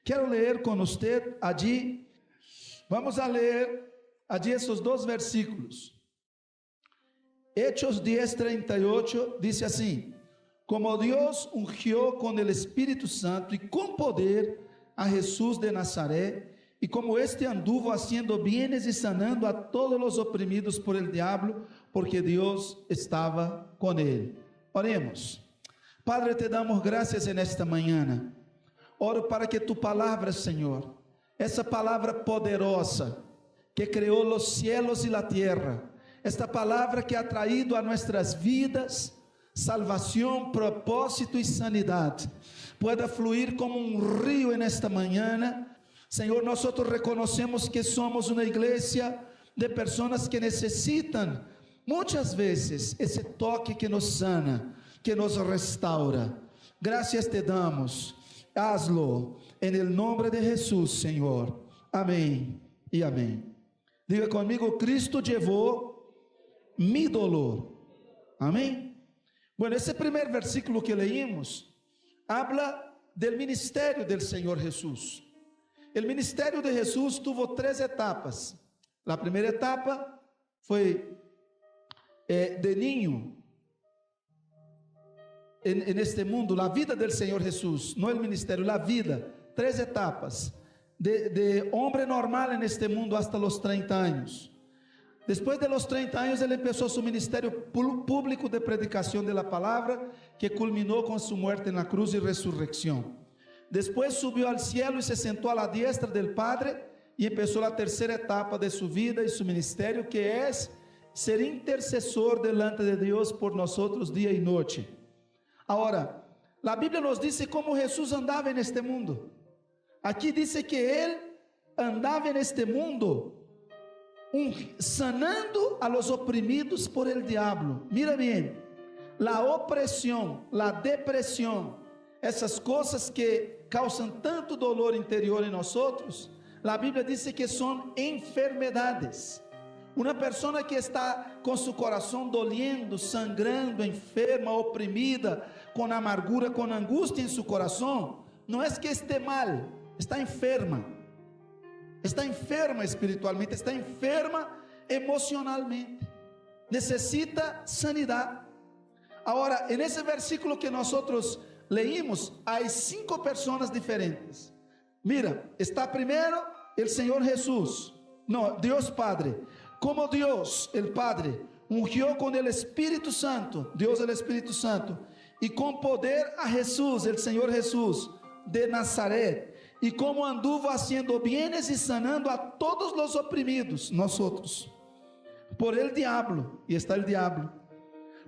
Quero ler com você allí, vamos a ler allí esos dos versículos. Hechos 10:38 dice así: como Dios ungió con el Espíritu Santo y con poder a Jesús de Nazaret, y como éste anduvo haciendo bienes y sanando a todos los oprimidos por el diablo, porque Dios estaba con él. Oremos. Padre, te damos gracias en esta mañana. Oro para que tu palavra, Senhor, essa palavra poderosa que criou os cielos e a terra, esta palavra que ha traído a nossas vidas salvação, propósito e sanidade, pueda fluir como um rio en esta mañana. Senhor, nós reconhecemos que somos uma igreja de pessoas que necessitam muitas vezes esse toque que nos sana, que nos restaura. Gracias te damos. Hazlo en el nombre de Jesús, Señor. Amén y amén. Diga conmigo: Cristo llevó mi dolor. Amén. Bueno, ese primer versículo que leímos habla del ministerio del Señor Jesús. El ministerio de Jesús tuvo tres etapas. La primera etapa fue de niño en este mundo, la vida del Señor Jesús, no el ministerio, la vida, tres etapas, de hombre normal en este mundo hasta los 30 años. Después de los 30 años, él empezó su ministerio público de predicación de la palabra, que culminó con su muerte en la cruz y resurrección. Después subió al cielo y se sentó a la diestra del Padre, y empezó la tercera etapa de su vida y su ministerio, que es ser intercesor delante de Dios por nosotros día y noche. Ahora, la Biblia nos dice cómo Jesús andaba en este mundo. Aquí dice que Él andaba en este mundo sanando a los oprimidos por el diablo. Mira bien, la opresión, la depresión, essas cosas que causan tanto dolor interior en nosotros, la Biblia dice que son enfermedades. Una persona que está con su corazón doliendo, sangrando, enferma, oprimida, con amargura, con angustia en su corazón, no es que esté mal, está enferma espiritualmente, está enferma emocionalmente, necesita sanidad. Ahora, en ese versículo que nosotros leímos, hay 5 personas diferentes. Mira, está primero el Señor Jesús, no, Dios Padre. Como Dios, el Padre, ungió con el Espíritu Santo, Dios el Espíritu Santo, y con poder a Jesús, el Señor Jesús, de Nazaret, y como anduvo haciendo bienes y sanando a todos los oprimidos, nosotros, por el diablo, y está el diablo,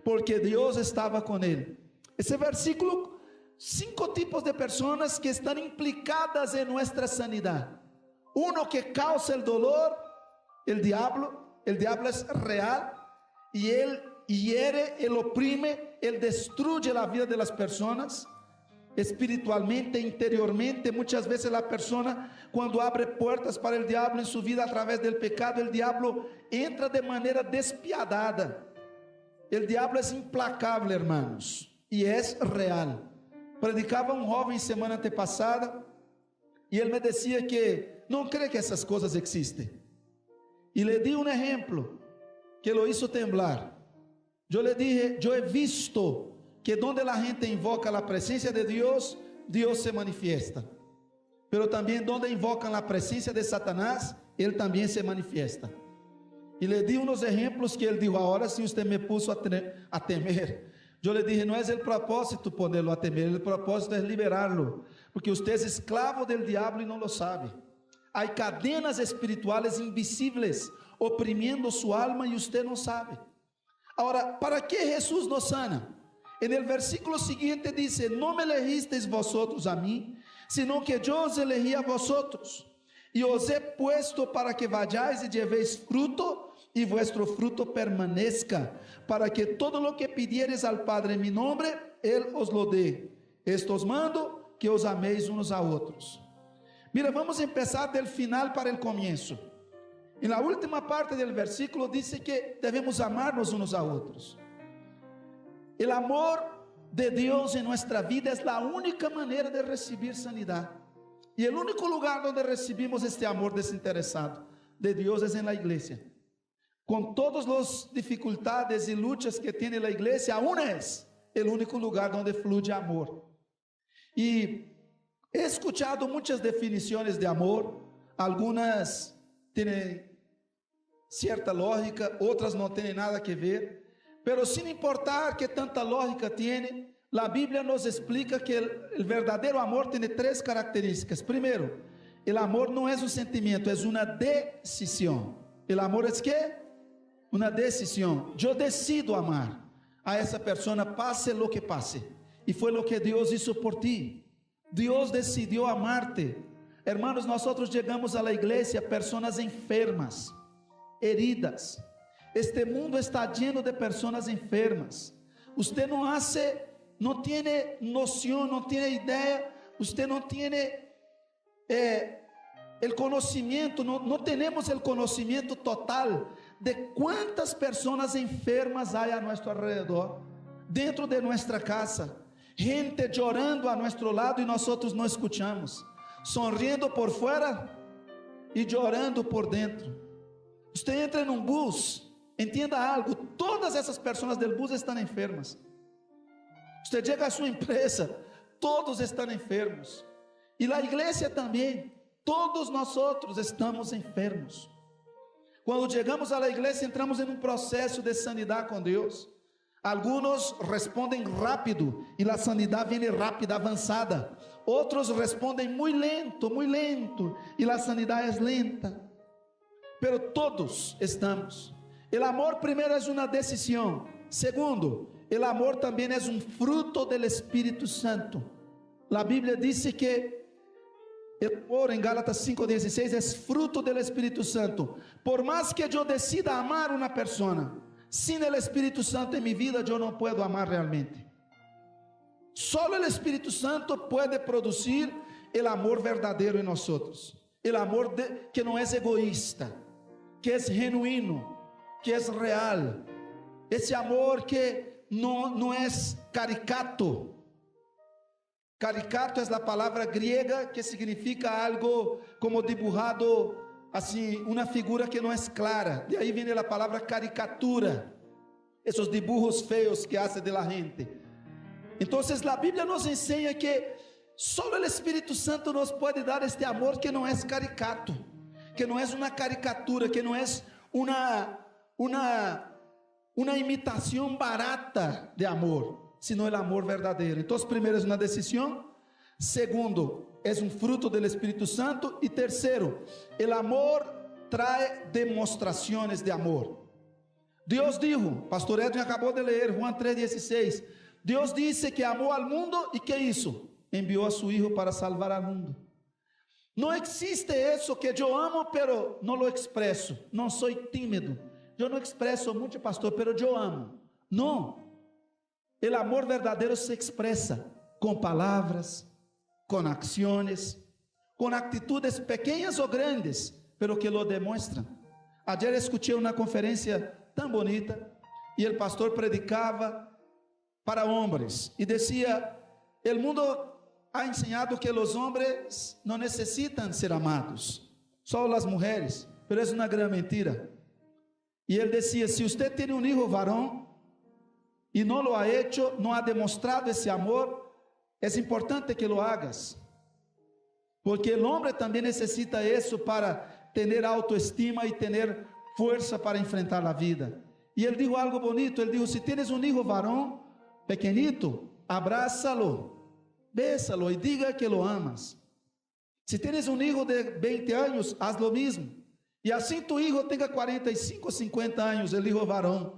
porque Dios estaba con él. Ese versículo, 5 tipos de personas que están implicadas en nuestra sanidad. Uno que causa el dolor, el diablo es real, y él hiere, él oprime, él destruye la vida de las personas, espiritualmente, interiormente. Muchas veces la persona, cuando abre puertas para el diablo en su vida a través del pecado, el diablo entra de manera despiadada. El diablo es implacable, hermanos, y es real. Predicaba un joven semana antepasada, y él me decía que no cree que esas cosas existen. Y le di un ejemplo que lo hizo temblar. Yo le dije: yo he visto que donde la gente invoca la presencia de Dios, Dios se manifiesta. Pero también donde invocan la presencia de Satanás, Él también se manifiesta. Y le di unos ejemplos que él dijo: ahora sí usted me puso a temer. Yo le dije: no es el propósito ponerlo a temer, el propósito es liberarlo, porque usted es esclavo del diablo y no lo sabe. Hay cadenas espirituales invisibles oprimiendo su alma y usted no sabe. Ahora, ¿para qué Jesús nos sana? En el versículo siguiente dice: no me elegisteis vosotros a mí, sino que yo os elegí a vosotros, y os he puesto para que vayáis y llevéis fruto, y vuestro fruto permanezca, para que todo lo que pidiereis al Padre en mi nombre, Él os lo dé. Esto os mando, que os améis unos a otros. Mira, vamos a empezar del final para el comienzo. En la última parte del versículo dice que debemos amarnos unos a otros. El amor de Dios en nuestra vida es la única manera de recibir sanidad. Y el único lugar donde recibimos este amor desinteresado de Dios es en la iglesia. Con todas las dificultades y luchas que tiene la iglesia, aún es el único lugar donde fluye amor. Y he escuchado muchas definiciones de amor, algunas tienen cierta lógica, otras no tienen nada que ver, pero sin importar que tanta lógica tiene, la Biblia nos explica que el verdadero amor tiene tres características. Primero, el amor no es un sentimiento, es una decisión. ¿El amor es qué? Una decisión. Yo decido amar a esa persona, pase lo que pase. Y fue lo que Dios hizo por ti. Dios decidió amarte. Hermanos, nosotros llegamos a la iglesia, personas enfermas, heridas. Este mundo está lleno de personas enfermas. Usted no tiene noción, no tiene idea, usted no tiene el conocimiento, no tenemos el conocimiento total de cuántas personas enfermas hay a nuestro alrededor, dentro de nuestra casa, gente llorando a nuestro lado y nosotros no escuchamos, sonriendo por fuera y llorando por dentro. Usted entra en un bus, entienda algo, todas esas personas del bus están enfermas. Usted llega a su empresa, todos están enfermos. Y la iglesia también, todos nosotros estamos enfermos. Cuando llegamos a la iglesia, entramos en un proceso de sanidad con Dios. Algunos responden rápido y la sanidad viene rápida, avanzada. Otros responden muy lento y la sanidad es lenta. Pero todos estamos. El amor primero es una decisión. Segundo, el amor también es un fruto del Espíritu Santo. La Biblia dice que el amor en Gálatas 5:16 es fruto del Espíritu Santo. Por más que yo decida amar a una persona, sin el Espíritu Santo en mi vida yo no puedo amar realmente. Solo el Espíritu Santo puede producir el amor verdadero en nosotros. El amor que no es egoísta, que es genuino, que es real. Ese amor que no es caricato. Caricato es la palabra griega que significa algo como dibujado así, una figura que no es clara. De ahí viene la palabra caricatura, esos dibujos feos que hace de la gente. Entonces la Biblia nos enseña que solo el Espíritu Santo nos puede dar este amor que no es caricato, que no es una caricatura, que no es una imitación barata de amor, sino el amor verdadero. Entonces, primero es una decisión. Segundo, es un fruto del Espíritu Santo. Y tercero, el amor trae demostraciones de amor. Dios dijo, Pastor Edwin acabó de leer Juan 3:16. Dios dice que amó al mundo y ¿qué hizo? Envió a su Hijo para salvar al mundo. No existe eso que yo amo, pero no lo expreso. No soy tímido. Yo no expreso mucho, pastor, pero yo amo. No. El amor verdadero se expresa con palabras, con acciones, con actitudes pequeñas o grandes, pero que lo demuestran. Ayer escuché una conferencia tan bonita y el pastor predicaba para hombres y decía, el mundo ha enseñado que los hombres no necesitan ser amados, solo las mujeres, pero es una gran mentira. Y él decía, si usted tiene un hijo varón y no lo ha hecho, no ha demostrado ese amor, es importante que lo hagas, porque el hombre también necesita eso para tener autoestima y tener fuerza para enfrentar la vida. Y él dijo algo bonito, él dijo, si tienes un hijo varón pequeñito, abrázalo, bésalo y diga que lo amas. Si tienes un hijo de 20 años, haz lo mismo. Y así tu hijo tenga 45, 50 años, el hijo varón.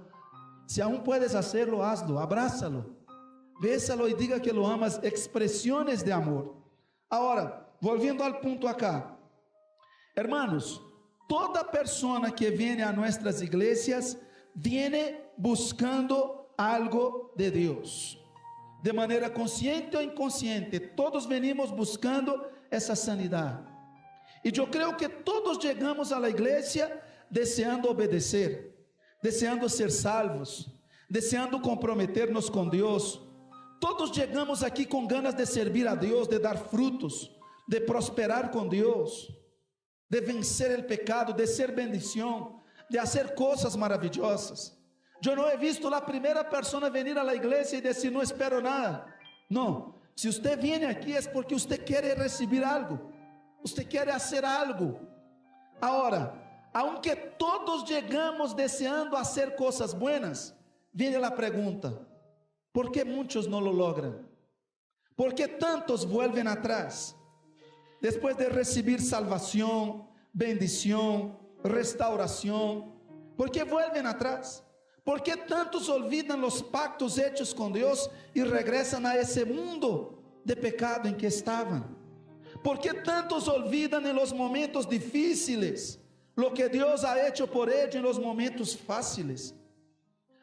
Si aún puedes hacerlo, hazlo, abrázalo, bésalo y diga que lo amas. Expresiones de amor. Ahora, volviendo al punto acá. Hermanos, toda persona que viene a nuestras iglesias viene buscando algo de Dios. De manera consciente o inconsciente, todos venimos buscando esa sanidad. Y yo creo que todos llegamos a la iglesia deseando obedecer, deseando ser salvos, deseando comprometernos con Dios. Todos llegamos aquí con ganas de servir a Dios, de dar frutos, de prosperar con Dios, de vencer el pecado, de ser bendición, de hacer cosas maravillosas. Yo no he visto la primera persona venir a la iglesia y decir, no espero nada. No, si usted viene aquí es porque usted quiere recibir algo, usted quiere hacer algo. Ahora, aunque todos llegamos deseando hacer cosas buenas, viene la pregunta, ¿por qué muchos no lo logran? ¿Por qué tantos vuelven atrás? Después de recibir salvación, bendición, restauración, ¿por qué vuelven atrás? ¿Por qué tantos olvidan los pactos hechos con Dios y regresan a ese mundo de pecado en que estaban? ¿Por qué tantos olvidan en los momentos difíciles lo que Dios ha hecho por ellos en los momentos fáciles?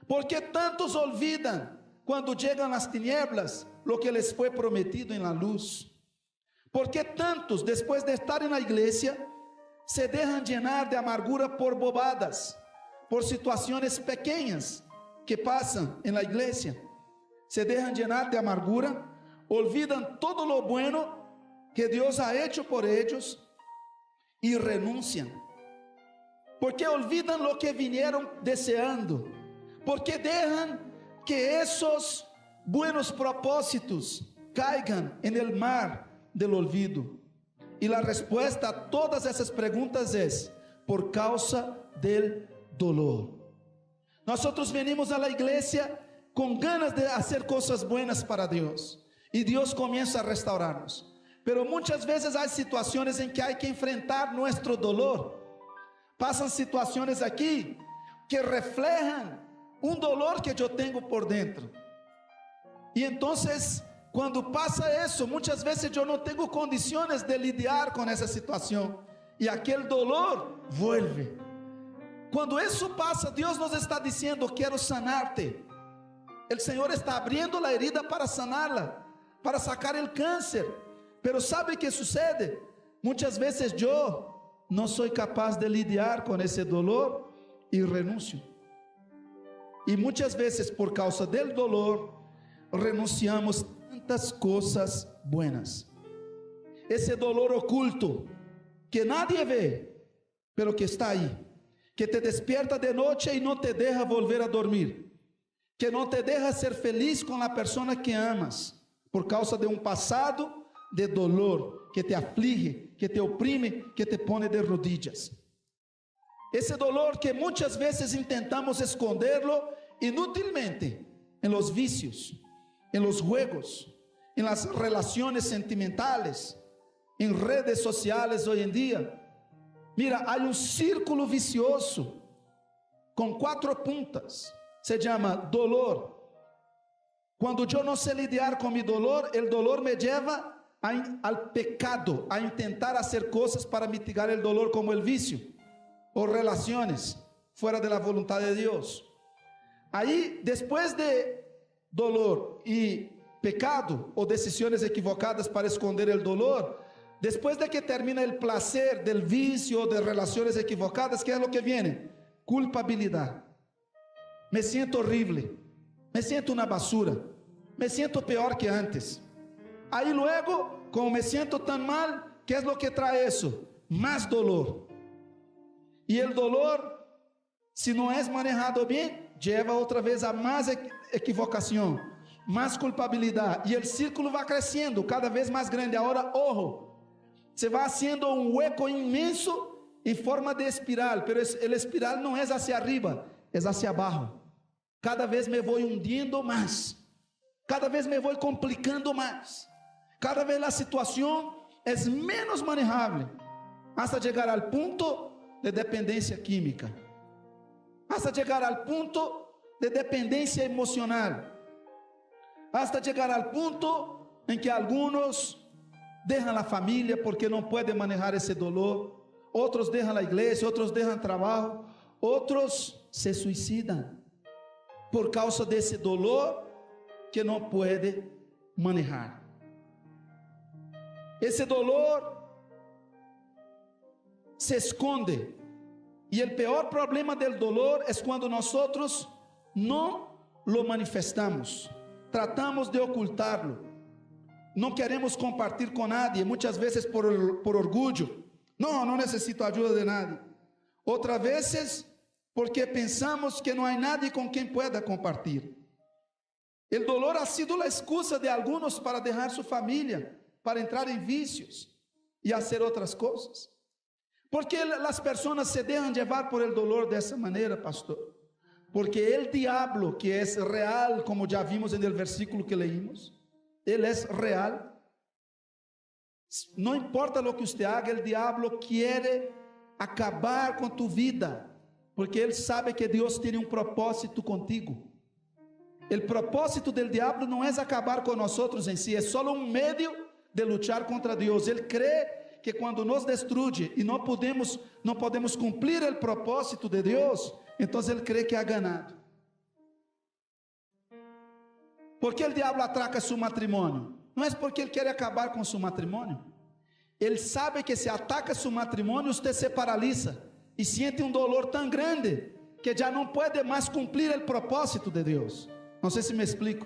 ¿Por qué tantos olvidan cuando llegan las tinieblas lo que les fue prometido en la luz? ¿Por qué tantos, después de estar en la iglesia, se dejan llenar de amargura por bobadas, por situaciones pequeñas que pasan en la iglesia? Se dejan llenar de amargura, olvidan todo lo bueno que Dios ha hecho por ellos y renuncian. ¿Por qué olvidan lo que vinieron deseando? ¿Por qué dejan que esos buenos propósitos caigan en el mar del olvido? Y la respuesta a todas esas preguntas es: por causa del dolor. Nosotros venimos a la iglesia con ganas de hacer cosas buenas para Dios, y Dios comienza a restaurarnos. Pero muchas veces hay situaciones en que hay que enfrentar nuestro dolor. Pasan situaciones aquí que reflejan un dolor que yo tengo por dentro. Y entonces, cuando pasa eso, muchas veces yo no tengo condiciones de lidiar con esa situación, y aquel dolor vuelve. Cuando eso pasa, Dios nos está diciendo: quiero sanarte. El Señor está abriendo la herida para sanarla, para sacar el cáncer. Pero ¿sabe qué sucede? Muchas veces yo no soy capaz de lidiar con ese dolor y renuncio. Y muchas veces, por causa del dolor, renunciamos tantas cosas buenas. Ese dolor oculto que nadie ve, pero que está ahí, que te despierta de noche y no te deja volver a dormir, que no te deja ser feliz con la persona que amas, por causa de un pasado de dolor que te aflige, que te oprime, que te pone de rodillas. Ese dolor que muchas veces intentamos esconderlo inútilmente en los vicios, en los juegos, en las relaciones sentimentales, en redes sociales hoy en día. Mira, hay un círculo vicioso con 4 puntas, se llama dolor. Cuando yo no sé lidiar con mi dolor, el dolor me lleva al pecado, a intentar hacer cosas para mitigar el dolor, como el vicio o relaciones fuera de la voluntad de Dios. Ahí, después de dolor y pecado o decisiones equivocadas para esconder el dolor, después de que termina el placer del vicio o de relaciones equivocadas, ¿qué es lo que viene? Culpabilidad. Me siento horrible, me siento una basura, me siento peor que antes. Ahí luego, como me siento tan mal, ¿qué es lo que trae eso? Más dolor. Y el dolor, si no es manejado bien, lleva otra vez a más equivocación, más culpabilidad. Y el círculo va creciendo, cada vez más grande. Ahora, ojo, se va haciendo un hueco inmenso en forma de espiral, pero el espiral no es hacia arriba, es hacia abajo. Cada vez me voy hundiendo más, cada vez me voy complicando más. Cada vez la situación es menos manejable, hasta llegar al punto de dependencia química, hasta llegar al punto de dependencia emocional, hasta llegar al punto en que algunos dejan la familia porque no pueden manejar ese dolor, otros dejan la iglesia, otros dejan trabajo, otros se suicidan por causa de ese dolor que no puede manejar. Ese dolor se esconde, y el peor problema del dolor es cuando nosotros no lo manifestamos, tratamos de ocultarlo. não queremos compartilhar com nadie, muitas vezes por orgulho. Não necessito ajuda de nadie. Outras vezes porque pensamos que não há nadie com quem pueda compartilhar. O dolor ha sido a excusa de alguns para deixar sua família, para entrar em vícios e fazer outras coisas. ¿Por que as pessoas se deixam levar por el dolor dessa maneira, pastor? Porque el diablo, que é real, como já vimos no versículo que leímos, ele é real. Não importa o que você haga, el diablo quer acabar com tu vida, porque ele sabe que Deus tem um propósito contigo. O propósito del diablo não é acabar com nós em si, é só um meio de lutar contra Deus. Ele crê que quando nos destruye e não podemos cumprir o propósito de Deus, então ele crê que ha ganado. ¿Por que o diabo atraca seu matrimônio? Não é porque ele quer acabar com seu matrimônio. Ele sabe que se ataca seu matrimônio, você se paralisa e sente um dolor tão grande que já não pode mais cumprir o propósito de Deus. Não sei se me explico.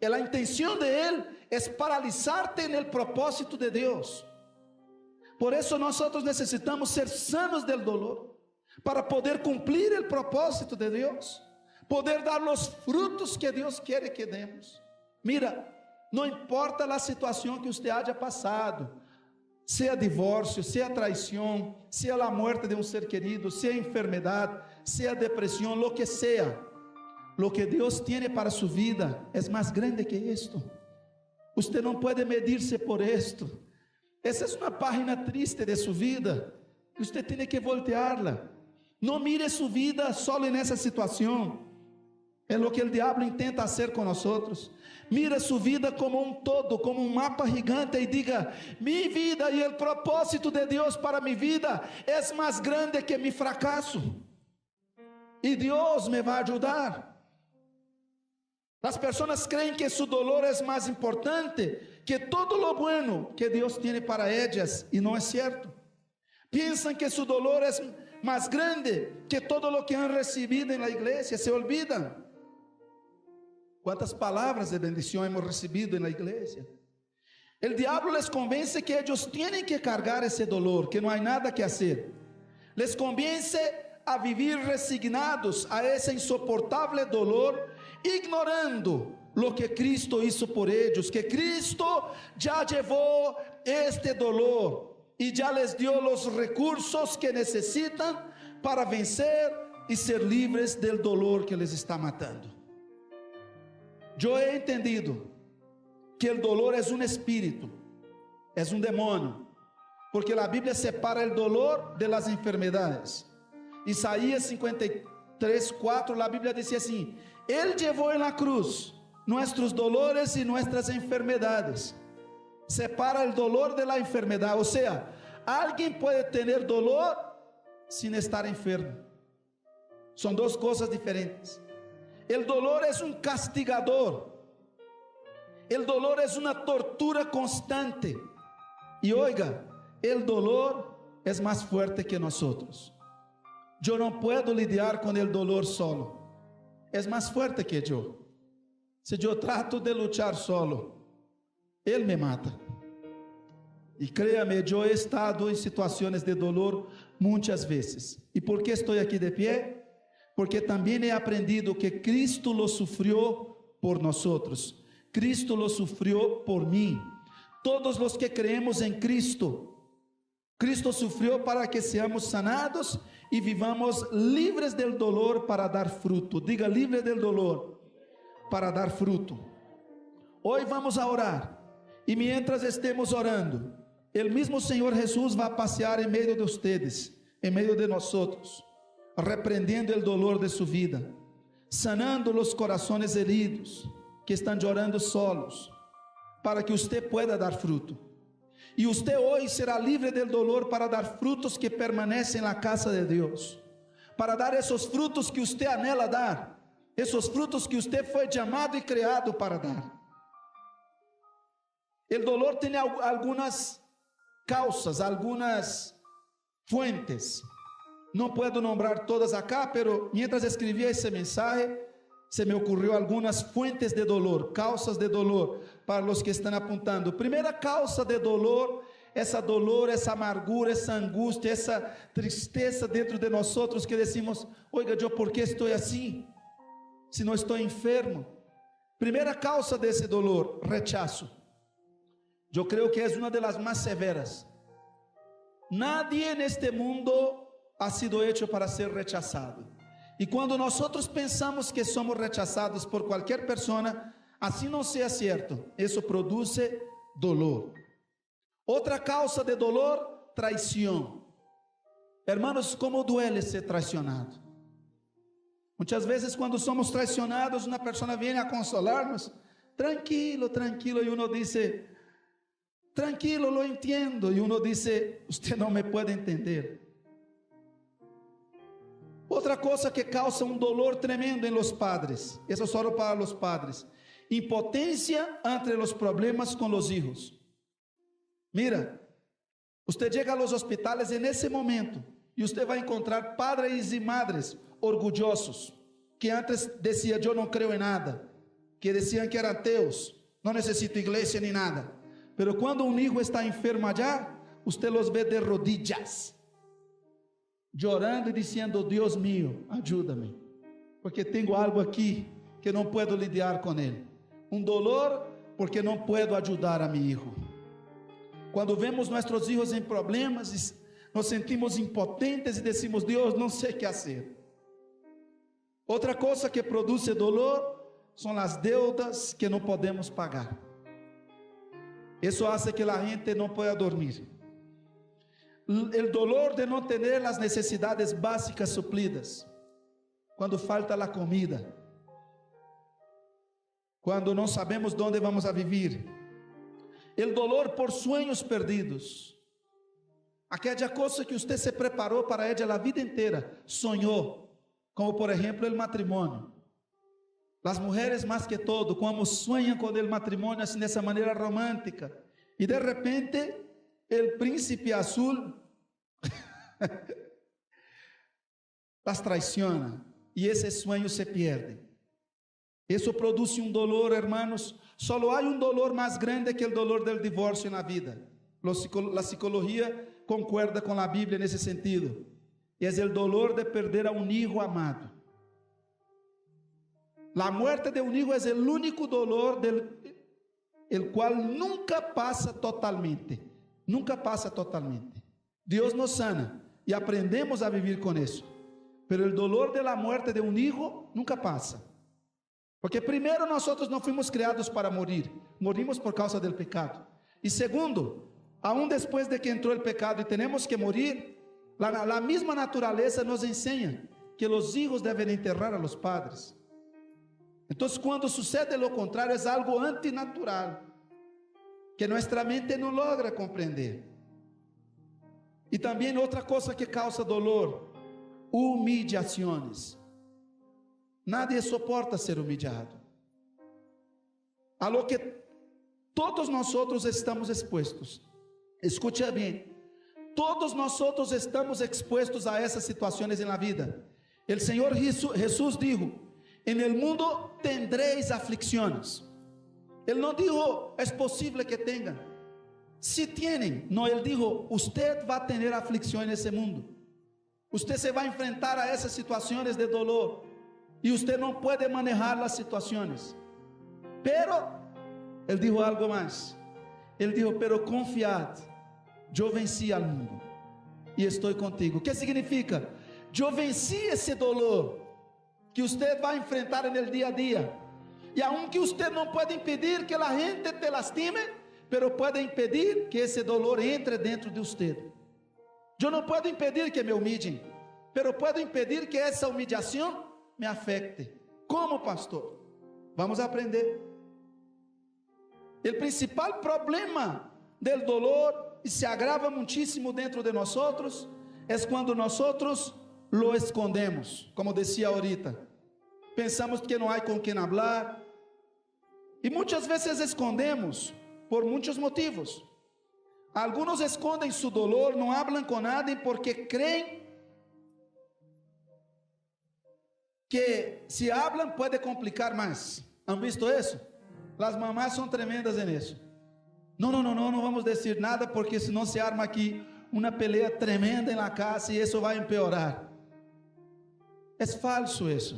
A intenção de ele é paralisar-te no propósito de Deus. Por isso nós necessitamos ser sanos del dolor, para poder cumprir o propósito de Deus, poder dar os frutos que Deus quer que demos. Mira, não importa a situação que você haya passado, seja divórcio, seja traição, seja a morte de um ser querido, seja enfermidade, seja depressão, lo que seja, lo que Deus tem para sua vida é mais grande que isto. Você não pode medir-se por isto. Essa é uma página triste de sua vida, que você tem que volteá-la. Não mire sua vida só nessa situação. É o que o diabo intenta fazer com nós. Mira sua vida como um todo, como um mapa gigante, e diga: minha vida e o propósito de Deus para minha vida é mais grande que meu fracasso, e Deus me vai ajudar. As pessoas creem que seu dolor é mais importante que todo lo bueno que Deus tem para elas, e não é certo. Pensam que seu dolor é mais grande que todo lo que han recebido na igreja, se olvidam. Quantas palavras de bendição hemos recebido na igreja. O diabo les convence que eles têm que cargar esse dolor, que não há nada que fazer. Les convence a viver resignados a esse insoportável dolor, ignorando lo que Cristo hizo por ellos, que Cristo já levou este dolor e já les dio los recursos que necessitam para vencer e ser livres del dolor que les está matando. Eu he entendido que o dolor é um espírito, é um demônio, porque a Bíblia separa o dolor de las enfermedades. Isaías 53:4, a Bíblia diz assim: Ele levou na cruz nossos dolores e nossas enfermedades. Separa o dolor de la enfermedade, ou seja, alguém pode ter dolor sem estar enfermo. São duas coisas diferentes. O dolor é um castigador. O dolor é uma tortura constante. E oiga, o dolor é mais forte que nós. Eu não posso lidiar com o dolor solo. É mais forte que eu. Se eu trato de lutar solo, ele me mata. E créame, eu he estado em situações de dolor muitas vezes. E por que estou aqui de pé? Porque também he aprendido que Cristo lo sufrió por nosotros. Cristo lo sufrió por mim. Todos os que creemos em Cristo, Cristo sufrió para que seamos sanados e vivamos livres del dolor para dar fruto. Diga: livre del dolor para dar fruto. Hoje vamos a orar. E mientras estemos orando, o mesmo Senhor Jesus vai passear em meio de ustedes, em meio de nós, repreendendo o dolor de sua vida, sanando os corações heridos que estão chorando solos, para que você pueda dar fruto. E você hoje será livre del dolor para dar frutos que permanecem na casa de Deus, para dar esses frutos que você anela dar, esses frutos que você foi chamado e criado para dar. O dolor tem algumas causas, algumas fuentes. Não posso nombrar todas acá, pero mientras escrevia esse mensagem, Se me ocurrió algunas fuentes de dolor, causas de dolor, para los que están apuntando. Primera causa de dolor, essa amargura, essa angústia, essa tristeza dentro de nós que decimos, oiga, eu por que estou assim? Se não estou enfermo. Primeira causa desse dolor, rechazo. Eu creio que é uma das mais severas. Nadie neste mundo ha sido hecho para ser rechazado. E quando nós pensamos que somos rechazados por qualquer pessoa, assim não seja certo. Isso produz dolor. Outra causa de dolor, traição. Hermanos, como duele ser traicionado. Muitas vezes quando somos traicionados, uma pessoa vem a consolar-nos, tranquilo, tranquilo, e uno diz, tranquilo, lo entiendo, e uno diz, usted não me pode entender. Outra coisa que causa um dolor tremendo em los padres, isso é só para os padres, impotência entre os problemas com os hijos. Mira, você chega a los hospitales nesse momento, e você vai encontrar padres e madres orgulhosos, que antes diziam, eu não creio em nada, que diziam que eram ateus, não necessito igreja nem nada, pero quando um hijo está enfermo allá, você los vê de rodillas, chorando e dizendo, Deus mío, ajuda-me, porque tenho algo aqui, que não puedo lidiar com ele, um dolor, porque não puedo ajudar a meu hijo. Quando vemos nossos filhos em problemas, nos sentimos impotentes e decimos, Deus, não sei o que fazer. Outra coisa que produz dolor, são as deudas que não podemos pagar. Isso hace que a gente não pueda dormir. O dolor de não ter as necessidades básicas supridas. Quando falta a comida. Quando não sabemos onde vamos a viver. O dolor por sonhos perdidos. Aquela coisa que você se preparou para ela a vida inteira, sonhou, como por exemplo o matrimônio. As mulheres mais que todo, como sonham com o matrimônio assim dessa maneira romântica, e de repente, o príncipe azul las traiciona, e esse sonho se perde. Isso produz um dolor, hermanos. Só há um dolor mais grande que o dolor do divórcio na vida. A psicologia concorda com a Bíblia nesse sentido. É o dolor de perder a um hijo amado. A morte de um hijo é o único dolor el qual nunca passa totalmente. Nunca passa totalmente. Deus nos sana e aprendemos a viver com isso. Pero o dolor de la muerte de um hijo nunca passa. Porque primeiro nós não fomos criados para morir. Morimos por causa do pecado. E segundo, aún depois de que entrou o pecado e temos que morir, a mesma natureza nos ensina que os hijos devem enterrar a los padres. Então, quando sucede lo contrário, é algo antinatural, que nossa mente não logra compreender. E também outra coisa que causa dolor, humillações. Nadie soporta ser humillado. A lo que todos nós estamos expostos. Escute bem. Todos nós estamos expostos a essas situações na vida. O Senhor Jesus dijo: en el mundo tendréis aflicciones. Ele não dijo, é possível que tenham. Si tienen, não, ele dijo, usted va a tener aflicción nesse mundo. Usted se va a enfrentar a essas situações de dolor. E usted não pode manejar as situações. Pero, ele dijo algo mais. Ele dijo, pero confiad, eu venci al mundo. E estou contigo. O que significa? Eu venci esse dolor que usted vai enfrentar no dia a dia. E aunque usted não pode impedir que a gente te lastime, pero pode impedir que esse dolor entre dentro de usted. Eu não posso impedir que me humilhem, pero puedo impedir que essa humilhação me afecte. Como, pastor? Vamos aprender. O principal problema do dolor, e se agrava muitíssimo dentro de nós, é quando nós lo escondemos, como dizia ahorita. Pensamos que não há com quem falar, e muitas vezes escondemos por muitos motivos. Alguns escondem su dolor, não falam com nadie porque creem que si hablan puede complicar más. ¿Han visto eso? Las mamás son tremendas en eso. No vamos a decir nada porque senão se arma aqui uma pelea tremenda en la casa y eso va a empeorar. Es falso eso.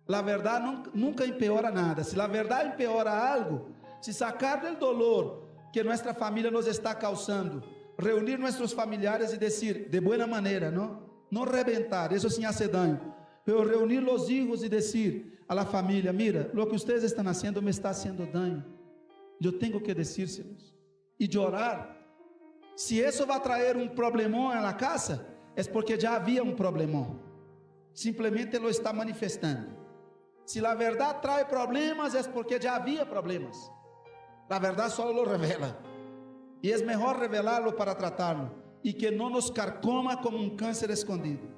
La verdad nunca empeora nada. Si la verdad empeora algo, si sacar del dolor que nuestra familia nos está causando, reunir nuestros familiares y decir de buena manera, no reventar, eso sí hace daño, pero reunir los hijos y decir a la familia, mira, lo que ustedes están haciendo me está haciendo daño, yo tengo que decírselos, y llorar. Si eso va a traer un problemón a la casa, es porque ya había un problemón, simplemente lo está manifestando. Si la verdad trae problemas, es porque ya había problemas. La verdad solo lo revela, y es mejor revelarlo para tratarlo, y que no nos carcoma como un cáncer escondido.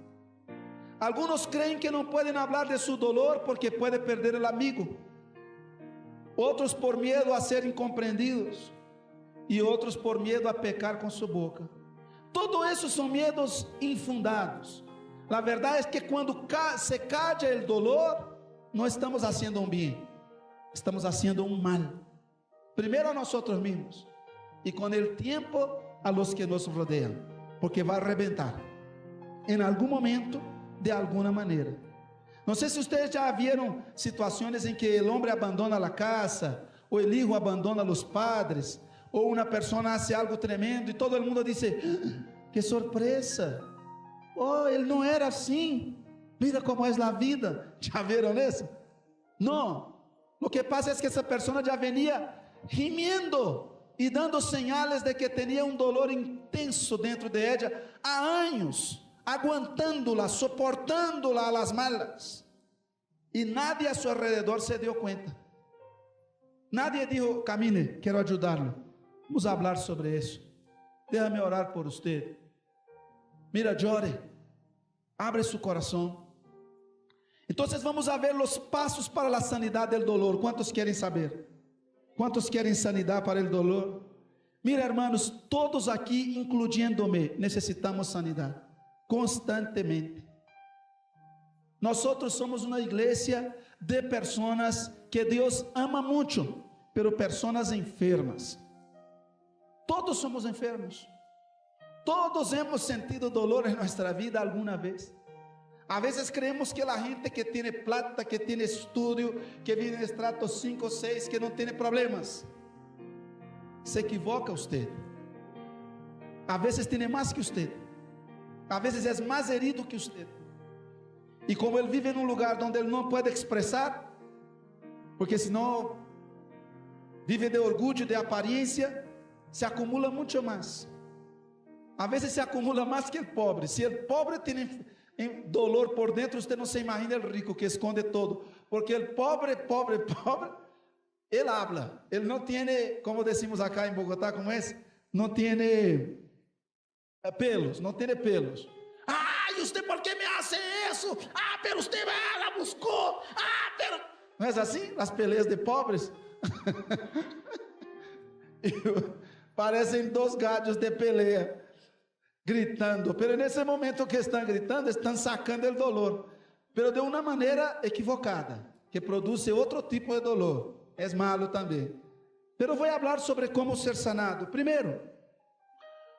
Algunos creen que no pueden hablar de su dolor porque puede perder el amigo, otros por miedo a ser incomprendidos, y otros por miedo a pecar con su boca. Todo eso son miedos infundados. La verdad es que cuando se calla el dolor, no estamos haciendo un bien, estamos haciendo un mal. Primero a nosotros mismos, y con el tiempo a los que nos rodean, porque va a reventar en algún momento, de alguna manera. No sé si ustedes ya vieron situaciones en que el hombre abandona la casa, o el hijo abandona a los padres, o una persona hace algo tremendo y todo el mundo dice, ¡qué sorpresa! Oh, él no era así, mira cómo es la vida. ¿Ya vieron eso? No, lo que pasa es que esa persona ya venía gimiendo y dando señales de que tenía un dolor intenso dentro de ella há años, aguantándola, soportándola a las malas, y nadie a su alrededor se dio cuenta. Nadie dijo, camine, quiero ayudarlo, vamos a hablar sobre eso, déjame orar por usted, mira, llore, abre su corazón. Entonces vamos a ver los pasos para la sanidad del dolor. ¿Cuántos quieren saber? ¿Cuántos quieren sanidad para el dolor? Mira, hermanos, todos aquí, incluyéndome, necesitamos sanidad constantemente. Nosotros somos una iglesia de personas que Dios ama mucho, pero personas enfermas. Todos somos enfermos. Todos hemos sentido dolor en nuestra vida alguna vez. A veces creemos que la gente que tiene plata, que tiene estudio, que vive en estrato 5 o 6, que no tiene problemas. Se equivoca usted. A veces tiene más que usted. A veces es más herido que usted. Y como él vive en un lugar donde él no puede expresar, porque si no vive de orgullo, de apariencia, se acumula mucho más. A veces se acumula más que el pobre. Si el pobre tiene dolor por dentro, usted no se imagina el rico que esconde todo, porque el pobre, él habla, él no tiene, como decimos acá en Bogotá, ¿cómo es? No tiene pelos, no tiene pelos. ¡Ay, usted por qué me hace eso! ¡Ah, pero usted la buscó! ¡Ah, pero! ¿No es así? Las peleas de pobres. Parecen dos gallos de pelea, gritando, pero en ese momento que están gritando, están sacando el dolor, pero de una manera equivocada, que produce otro tipo de dolor, es malo también. Pero voy a hablar sobre cómo ser sanado. Primero,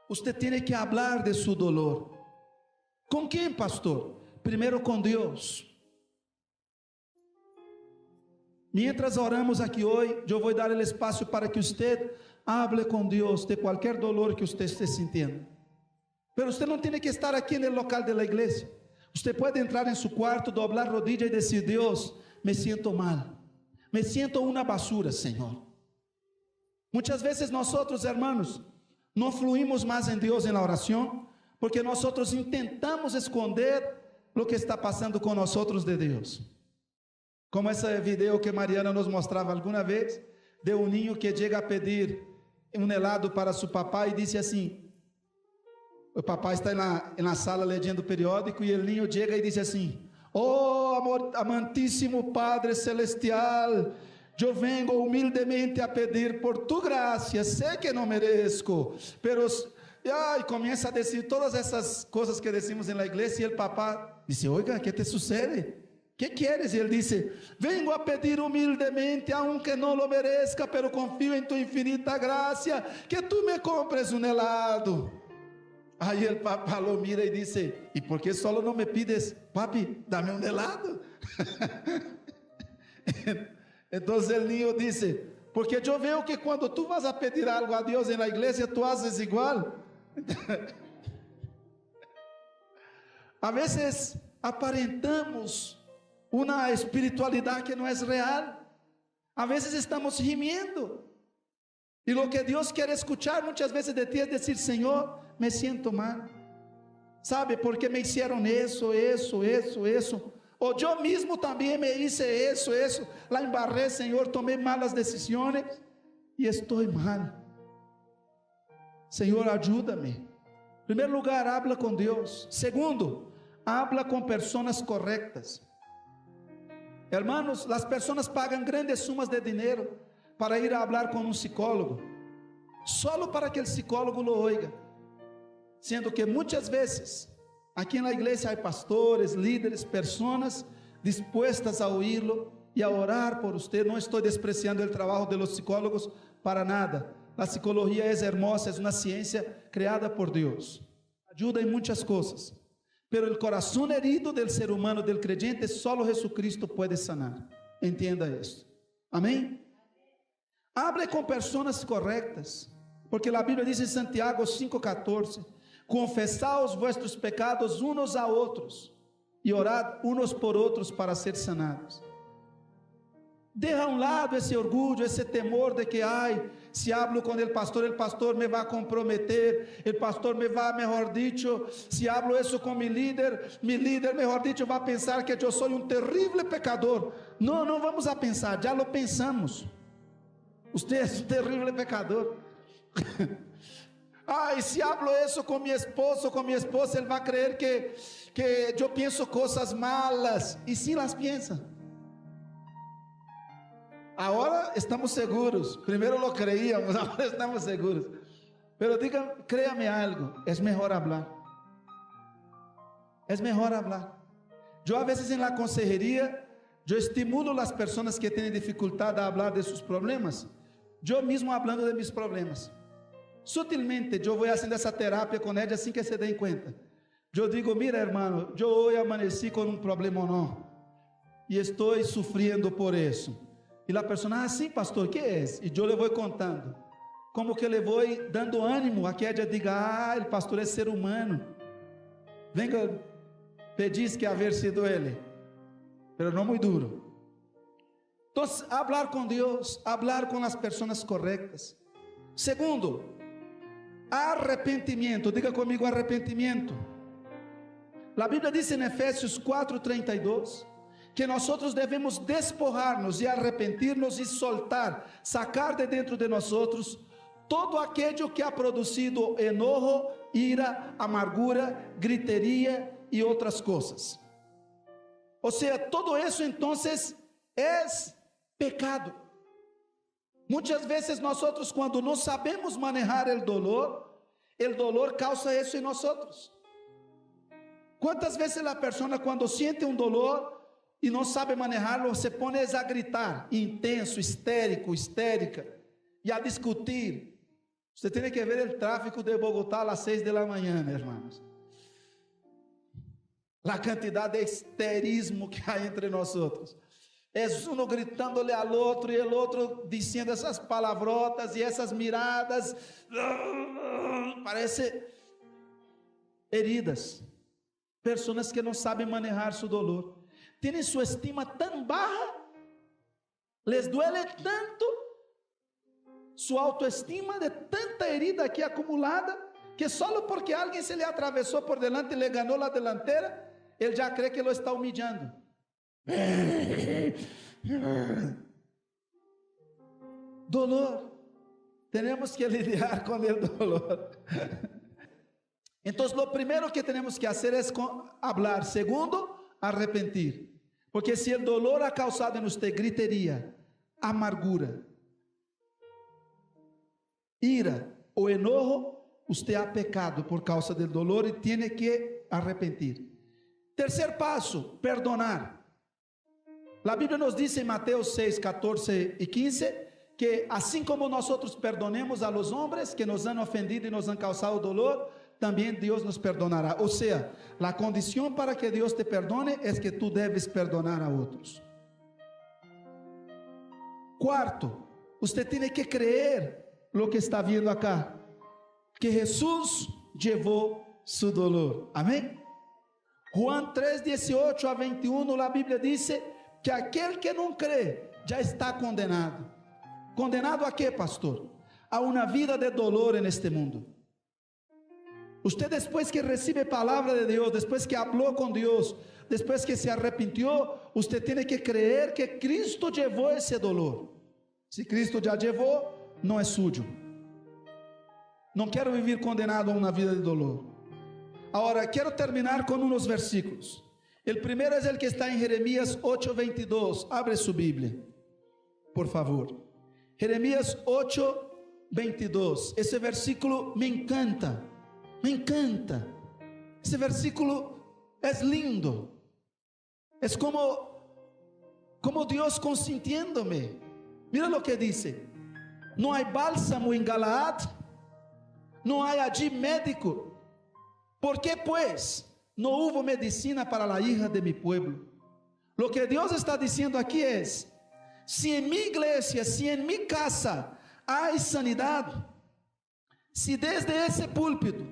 usted tiene que hablar de su dolor. ¿Con quién, pastor? Primero con Dios. Mientras oramos aquí hoy, yo voy a dar el espacio para que usted hable con Dios de cualquier dolor que usted esté sintiendo. Pero usted no tiene que estar aquí en el local de la iglesia. Usted puede entrar en su cuarto, doblar rodilla y decir, Dios, me siento mal, me siento una basura, Señor. Muchas veces nosotros, hermanos, no fluimos más en Dios en la oración, porque nosotros intentamos esconder lo que está pasando con nosotros de Dios. Como ese video que Mariana nos mostraba alguna vez, de un niño que llega a pedir un helado para su papá y dice así, o papai está na sala lendo o periódico e o niño chega e diz assim, oh amor, amantíssimo Padre Celestial, eu vengo humildemente a pedir por tu graça, sei que não mereço, pero... E começa a dizer todas essas coisas que decimos na igreja e o papá diz, oiga, o que te sucede? ¿qué quieres? Y él dice, vengo a pedir humildemente, aunque no lo merezca, pero confío en tu infinita gracia, que tú me compres un helado. Aí el papá lo mira y dice, ¿y por qué solo no me pides, papi, dame un helado? Entonces el niño dice, porque yo veo que cuando tú vas a pedir algo a Dios en la iglesia, tú haces igual. A veces aparentamos una espiritualidad que no es real. A veces estamos gimiendo. Y lo que Dios quiere escuchar muchas veces de ti es decir, Señor, me siento mal. ¿Sabe? Porque me hicieron eso. O yo mismo también me hice eso. La embarré, Señor, tomé malas decisiones y estoy mal. Señor, ayúdame. En primer lugar, habla con Dios. Segundo, habla con personas correctas. Hermanos, las personas pagan grandes sumas de dinero para ir a hablar con un psicólogo, solo para que el psicólogo lo oiga, siendo que muchas veces aquí en la iglesia hay pastores, líderes, personas dispuestas a oírlo y a orar por usted. No estoy despreciando el trabajo de los psicólogos para nada. La psicología es hermosa, es una ciencia creada por Dios, ayuda en muchas cosas. Pero el corazón herido del ser humano, del creyente, solo Jesucristo puede sanar. Entienda esto. Amén. Hable con personas correctas, porque la Biblia dice en Santiago 5:14, confesaos vuestros pecados unos a otros e orad unos por outros para ser sanados. Deja a un lado ese orgullo, ese temor de que, si hablo con el pastor me va a comprometer, el pastor me va, mejor dicho, si hablo eso con mi líder, mejor dicho, va a pensar que yo soy un terrible pecador. No vamos a pensar, ya lo pensamos. Usted es un terrible pecador. Si hablo eso con mi esposo, con mi esposa, él va a creer que yo pienso cosas malas, y sí las piensa. Ahora estamos seguros, primero lo creíamos, ahora estamos seguros. Pero créame algo, es mejor hablar. Es mejor hablar. Yo a veces en la consejería, yo estimulo a las personas que tienen dificultad a hablar de sus problemas. Yo mismo hablando de mis problemas. Sutilmente yo voy haciendo esa terapia con ella sin que se den cuenta. Yo digo, mira hermano, yo hoy amanecí con un problema o no, y estoy sufriendo por eso. Y la persona, sí pastor, ¿qué es? Y yo le voy contando, como que le voy dando ánimo a que ella diga, el pastor es ser humano, venga, pedís que haber sido él, pero no muy duro. Entonces, hablar con Dios, hablar con las personas correctas. Segundo, arrepentimiento. Diga conmigo, arrepentimiento. La Biblia dice en Efesios 4:32 que nosotros debemos despojarnos y arrepentirnos y soltar, sacar de dentro de nosotros todo aquello que ha producido enojo, ira, amargura, gritería y otras cosas. O sea, todo eso entonces es pecado. Muchas veces nosotros, cuando no sabemos manejar el dolor causa eso en nosotros. ¿Cuántas veces la persona cuando siente un dolor y no sabe manejarlo, se pone a gritar, intenso, histérico, histérica, y a discutir? Usted tiene que ver el tráfico de Bogotá a las 6 de la mañana, hermanos. La cantidad de histerismo que hay entre nosotros. Es uno gritándole al otro y el otro diciendo esas palabrotas y esas miradas. Parece heridas. Personas que no saben manejar su dolor. Tienen su estima tan baja, les duele tanto su autoestima de tanta herida aquí acumulada, que solo porque alguien se le atravesó por delante y le ganó la delantera, él ya cree que lo está humillando. Dolor. Tenemos que lidiar con el dolor. Entonces lo primero que tenemos que hacer es hablar. Segundo, arrepentir. Porque si el dolor ha causado en usted gritería, amargura, ira o enojo, usted ha pecado por causa del dolor y tiene que arrepentir. Tercer paso, perdonar. La Biblia nos dice en Mateo 6, 14 y 15, que así como nosotros perdonemos a los hombres que nos han ofendido y nos han causado dolor, también Dios nos perdonará. O sea, la condición para que Dios te perdone es que tú debes perdonar a otros. Cuarto, usted tiene que creer lo que está viendo acá, que Jesús llevó su dolor. Amén. Juan 3, 18 a 21, la Biblia dice que aquel que no cree ya está condenado. ¿Condenado a qué, pastor? A una vida de dolor en este mundo. Usted, después que recibe palabra de Dios, después que habló con Dios, después que se arrepintió, usted tiene que creer que Cristo llevó ese dolor. Si Cristo ya llevó, no es suyo. No quiero vivir condenado a una vida de dolor. Ahora, quiero terminar con unos versículos. El primero es el que está en Jeremías 8:22. Abre su Biblia, por favor. Jeremías 8:22. Ese versículo me encanta. Me encanta. Ese versículo es lindo. Es como Dios consintiéndome. Mira lo que dice. No hay bálsamo en Galaad, no hay allí médico. ¿Por qué pues no hubo medicina para la hija de mi pueblo? Lo que Dios está diciendo aquí es: si en mi iglesia, si en mi casa hay sanidad, si desde ese púlpito,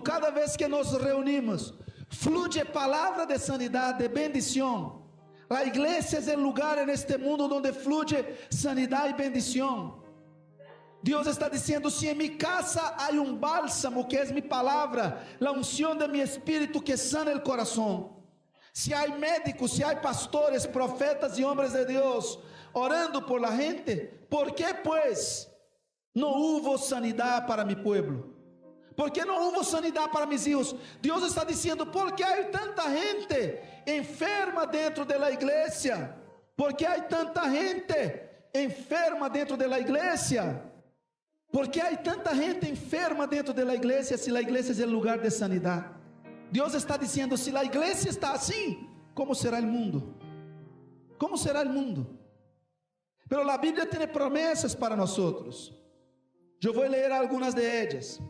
cada vez que nos reunimos, fluye palabra de sanidad, de bendición. La iglesia es el lugar en este mundo donde fluye sanidad y bendición. Dios está diciendo: si en mi casa hay un bálsamo que es mi palabra, la unción de mi espíritu que sana el corazón, si hay médicos, si hay pastores, profetas y hombres de Dios orando por la gente, ¿por qué pues no hubo sanidad para mi pueblo? ¿Por qué no hubo sanidad para mis hijos? Dios está diciendo: ¿por qué hay tanta gente enferma dentro de la iglesia? ¿Por qué hay tanta gente enferma dentro de la iglesia? ¿Por qué hay tanta gente enferma dentro de la iglesia si la iglesia es el lugar de sanidad? Dios está diciendo: si la iglesia está así, ¿cómo será el mundo? ¿Cómo será el mundo? Pero la Biblia tiene promesas para nosotros. Yo voy a leer algunas de ellas.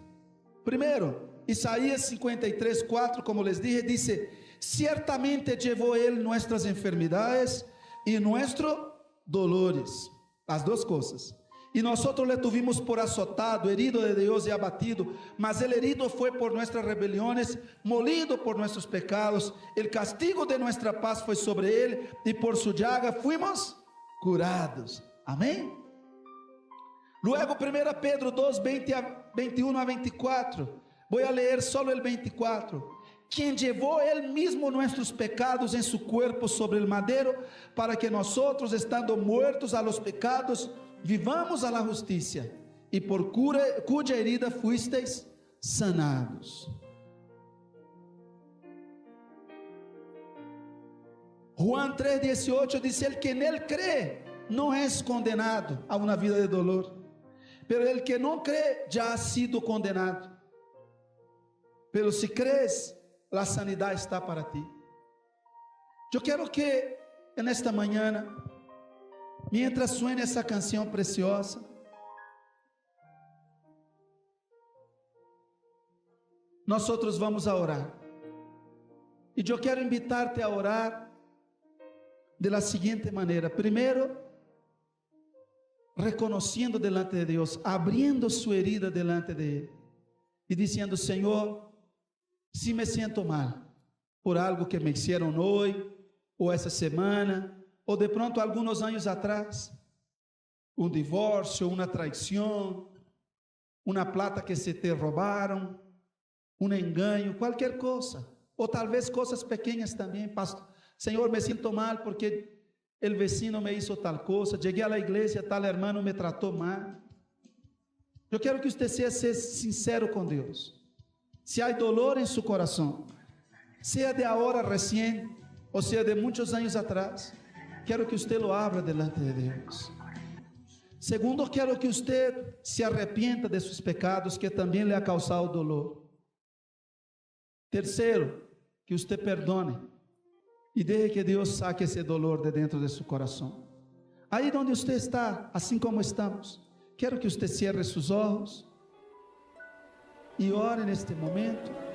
Primero, Isaías 53, 4, como les dije, dice: ciertamente llevó Él nuestras enfermedades y nuestros dolores. Las dos cosas. Y nosotros le tuvimos por azotado, herido de Dios y abatido, mas el herido fue por nuestras rebeliones, molido por nuestros pecados. El castigo de nuestra paz fue sobre Él, y por su llaga fuimos curados. Amén. Luego 1 Pedro 2, 21 a 24. Voy a leer solo el 24. Quien llevó Él mismo nuestros pecados en su cuerpo sobre el madero, para que nosotros, estando muertos a los pecados, vivamos a la justicia, y por cuya herida fuisteis sanados. Juan 3, 18 dice: el que en Él cree no es condenado a una vida de dolor, pero el que no cree ya ha sido condenado. Pero si crees, la sanidad está para ti. Yo quiero que en esta mañana, mientras suene esa canción preciosa, nosotros vamos a orar. Y yo quiero invitarte a orar de la siguiente manera. Primero, reconociendo delante de Dios, abriendo su herida delante de Él y diciendo: Señor, si me siento mal por algo que me hicieron hoy, o essa semana, ou de pronto alguns anos atrás, um divórcio, uma traição, uma plata que se te roubaram, um engano, qualquer coisa, ou talvez coisas pequenas também. Pastor, Senhor, me sinto mal porque el vecino me hizo tal cosa, llegué a la iglesia, tal hermano me trató mal. Yo quiero que usted sea sincero con Dios. Si hay dolor en su corazón, sea de ahora recién, o sea de muchos años atrás, quiero que usted lo abra delante de Dios. Segundo, quiero que usted se arrepienta de sus pecados que también le ha causado dolor. Tercero, que usted perdone e deje que Deus saque esse dolor de dentro de seu coração. Aí onde você está, assim como estamos, quero que você cierre seus olhos e ore neste momento.